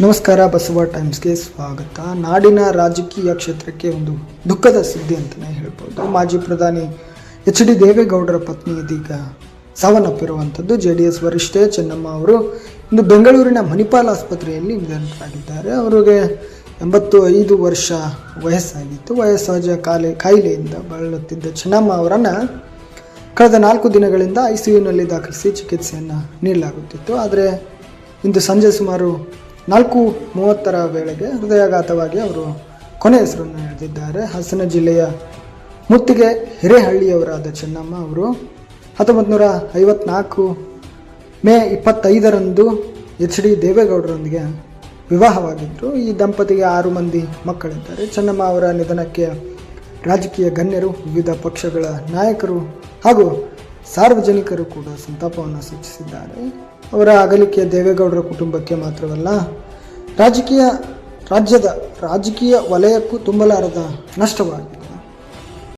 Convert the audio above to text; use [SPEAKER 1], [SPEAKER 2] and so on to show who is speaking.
[SPEAKER 1] ನಮಸ್ಕಾರ, ಬಸವ ಟೈಮ್ಸ್ಗೆ ಸ್ವಾಗತ. ನಾಡಿನ ರಾಜಕೀಯ ಕ್ಷೇತ್ರಕ್ಕೆ ಒಂದು ದುಃಖದ ಸುದ್ದಿ ಅಂತಲೇ ಹೇಳ್ಬೋದು. ಮಾಜಿ ಪ್ರಧಾನಿ ಎಚ್ ಡಿ ದೇವೇಗೌಡರ ಪತ್ನಿ ಇದೀಗ ಸಾವನ್ನಪ್ಪಿರುವಂಥದ್ದು. JDS ವರಿಷ್ಠೆ ಚೆನ್ನಮ್ಮ ಅವರು ಇಂದು ಬೆಂಗಳೂರಿನ ಮಣಿಪಾಲ್ ಆಸ್ಪತ್ರೆಯಲ್ಲಿ ನಿಧನರಾಗಿದ್ದಾರೆ. ಅವರಿಗೆ 85 ವರ್ಷ ವಯಸ್ಸಾಗಿತ್ತು. ವಯಸ್ಸಹಜ ಕಾಯಿಲೆಯಿಂದ ಬಳಲುತ್ತಿದ್ದ ಚೆನ್ನಮ್ಮ ಅವರನ್ನು ಕಳೆದ 4 ದಿನಗಳಿಂದ ICUನಲ್ಲಿ ದಾಖಲಿಸಿ ಚಿಕಿತ್ಸೆಯನ್ನು ನೀಡಲಾಗುತ್ತಿತ್ತು. ಆದರೆ ಇಂದು ಸಂಜೆ ಸುಮಾರು 4:30 ವೇಳೆಗೆ ಹೃದಯಾಘಾತವಾಗಿ ಅವರು ಕೊನೆ ಹೆಸರನ್ನು ಎಳೆದಿದ್ದಾರೆ. ಹಾಸನ ಜಿಲ್ಲೆಯ ಮುತ್ತಿಗೆ ಹಿರೇಹಳ್ಳಿಯವರಾದ ಚೆನ್ನಮ್ಮ ಅವರು 1954 ಮೇ 25ರಂದು ಎಚ್ ಡಿ ದೇವೇಗೌಡರೊಂದಿಗೆ ವಿವಾಹವಾಗಿದ್ದರು. ಈ ದಂಪತಿಗೆ 6 ಮಂದಿ ಮಕ್ಕಳಿದ್ದಾರೆ. ಚೆನ್ನಮ್ಮ ಅವರ ನಿಧನಕ್ಕೆ ರಾಜಕೀಯ ಗಣ್ಯರು, ವಿವಿಧ ಪಕ್ಷಗಳ ನಾಯಕರು ಹಾಗೂ ಸಾರ್ವಜನಿಕರು ಕೂಡ ಸಂತಾಪವನ್ನು ಸೂಚಿಸಿದ್ದಾರೆ. ಅವರ ಅಗಲಿಕೆ ದೇವೇಗೌಡರ ಕುಟುಂಬಕ್ಕೆ ಮಾತ್ರವಲ್ಲ, ರಾಜ್ಯದ ರಾಜಕೀಯ ವಲಯಕ್ಕೂ ತುಂಬಲಾರದ ನಷ್ಟವಾಗಿದೆ.